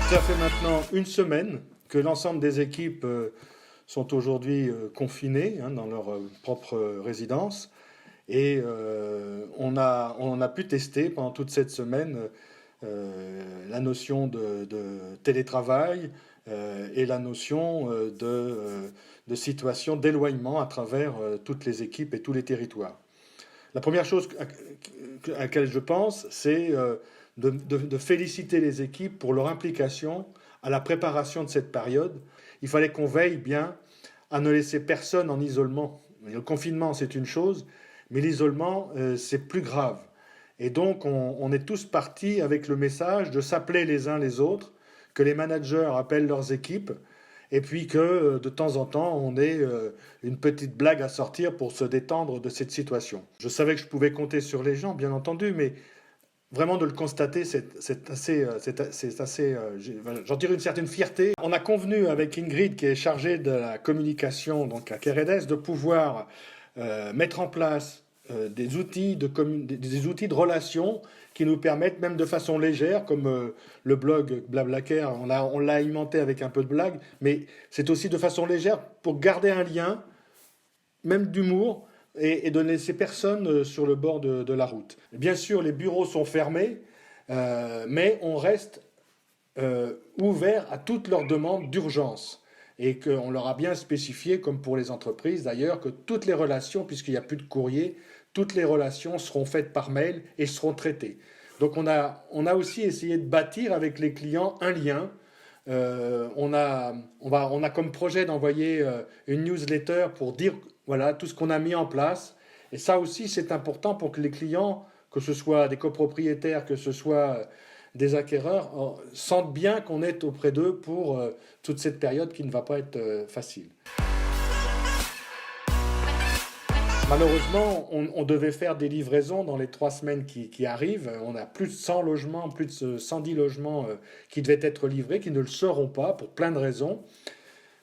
Ça fait maintenant une semaine que l'ensemble des équipes sont aujourd'hui confinées dans leur propre résidence. Et on a pu tester pendant toute cette semaine la notion de télétravail et la notion de situation d'éloignement à travers toutes les équipes et tous les territoires. La première chose à laquelle je pense, c'est de féliciter les équipes pour leur implication à la préparation de cette période. Il fallait qu'on veille bien à ne laisser personne en isolement. Le confinement, c'est une chose, mais l'isolement, c'est plus grave. Et donc, on est tous partis avec le message de s'appeler les uns les autres, que les managers appellent leurs équipes, et puis que de temps en temps, on ait une petite blague à sortir pour se détendre de cette situation. Je savais que je pouvais compter sur les gens, bien entendu, mais vraiment de le constater, c'est assez, j'en dirais une certaine fierté. On a convenu avec Ingrid, qui est chargée de la communication donc à Keredes, de pouvoir mettre en place des outils de relation qui nous permettent, même de façon légère, comme le blog Blablacar, on l'a alimenté avec un peu de blague, mais c'est aussi de façon légère pour garder un lien, même d'humour, et de ne laisser personne sur le bord de la route. Bien sûr, les bureaux sont fermés, mais on reste ouvert à toutes leurs demandes d'urgence. Et qu'on leur a bien spécifié, comme pour les entreprises d'ailleurs, que toutes les relations, puisqu'il n'y a plus de courrier, toutes les relations seront faites par mail et seront traitées. Donc on a aussi essayé de bâtir avec les clients un lien. On a comme projet d'envoyer une newsletter pour dire voilà tout ce qu'on a mis en place. Et ça aussi, c'est important pour que les clients, que ce soit des copropriétaires, que ce soit des acquéreurs, sentent bien qu'on est auprès d'eux pour toute cette période qui ne va pas être facile. Malheureusement, on devait faire des livraisons dans les 3 semaines qui arrivent. On a plus de 100 logements, plus de 110 logements qui devaient être livrés, qui ne le seront pas pour plein de raisons.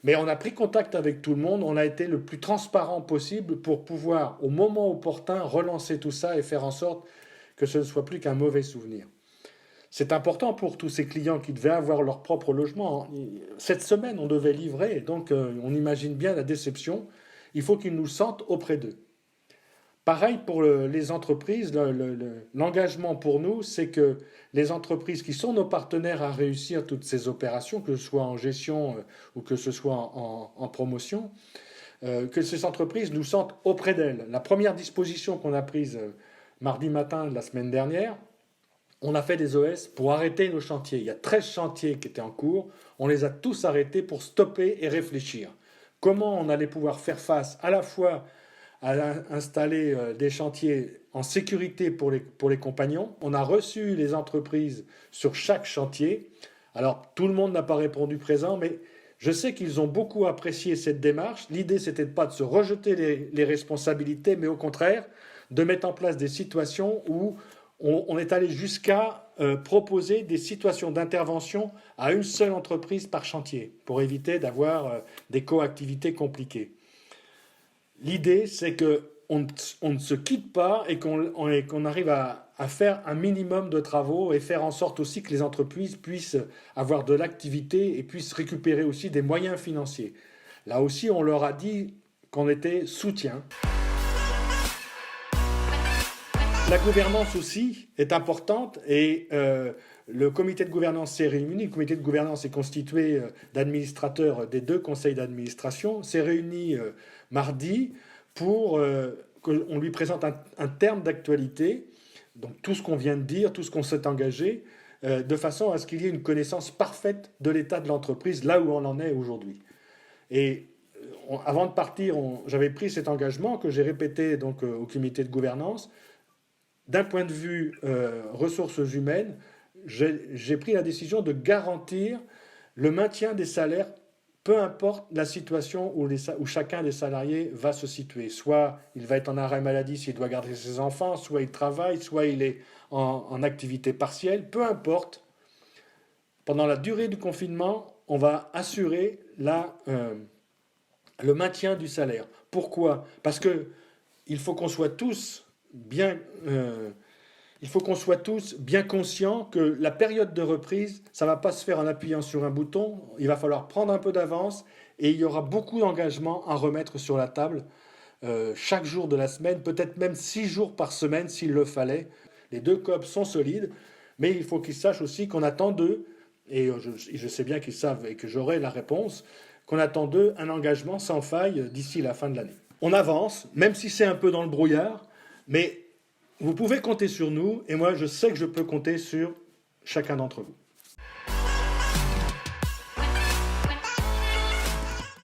Mais on a pris contact avec tout le monde, on a été le plus transparent possible pour pouvoir, au moment opportun, relancer tout ça et faire en sorte que ce ne soit plus qu'un mauvais souvenir. C'est important pour tous ces clients qui devaient avoir leur propre logement. Cette semaine, on devait livrer, donc on imagine bien la déception. Il faut qu'ils nous sentent auprès d'eux. Pareil pour les entreprises, l'engagement pour nous, c'est que les entreprises qui sont nos partenaires à réussir toutes ces opérations, que ce soit en gestion ou que ce soit en promotion, que ces entreprises nous sentent auprès d'elles. La première disposition qu'on a prise mardi matin de la semaine dernière, on a fait des OS pour arrêter nos chantiers. Il y a 13 chantiers qui étaient en cours, on les a tous arrêtés pour stopper et réfléchir. Comment on allait pouvoir faire face à la fois à installer des chantiers en sécurité pour les compagnons. On a reçu les entreprises sur chaque chantier. Alors, tout le monde n'a pas répondu présent, mais je sais qu'ils ont beaucoup apprécié cette démarche. L'idée, c'était pas de se rejeter les responsabilités, mais au contraire, de mettre en place des situations où on est allé jusqu'à proposer des situations d'intervention à une seule entreprise par chantier, pour éviter d'avoir des coactivités compliquées. L'idée, c'est qu'on ne se quitte pas et qu'on arrive à faire un minimum de travaux et faire en sorte aussi que les entreprises puissent avoir de l'activité et puissent récupérer aussi des moyens financiers. Là aussi, on leur a dit qu'on était soutien. La gouvernance aussi est importante et le comité de gouvernance s'est réuni. Le comité de gouvernance est constitué d'administrateurs des 2 conseils d'administration, s'est réuni mardi pour qu'on lui présente un terme d'actualité, donc tout ce qu'on vient de dire, tout ce qu'on s'est engagé, de façon à ce qu'il y ait une connaissance parfaite de l'état de l'entreprise, là où on en est aujourd'hui. Et avant de partir, j'avais pris cet engagement que j'ai répété donc, au comité de gouvernance. D'un point de vue ressources humaines, j'ai pris la décision de garantir le maintien des salaires, peu importe la situation où chacun des salariés va se situer. Soit il va être en arrêt maladie s'il doit garder ses enfants, soit il travaille, soit il est en activité partielle, peu importe. Pendant la durée du confinement, on va assurer le maintien du salaire. Pourquoi ? Parce qu'il faut qu'on soit tous bien Il faut qu'on soit tous bien conscients que la période de reprise, ça ne va pas se faire en appuyant sur un bouton. Il va falloir prendre un peu d'avance et il y aura beaucoup d'engagements à remettre sur la table chaque jour de la semaine, peut-être même 6 jours par semaine s'il le fallait. Les deux COP sont solides, mais il faut qu'ils sachent aussi qu'on attend d'eux, et je sais bien qu'ils savent et que j'aurai la réponse, qu'on attend d'eux un engagement sans faille d'ici la fin de l'année. On avance, même si c'est un peu dans le brouillard, mais vous pouvez compter sur nous, et moi je sais que je peux compter sur chacun d'entre vous.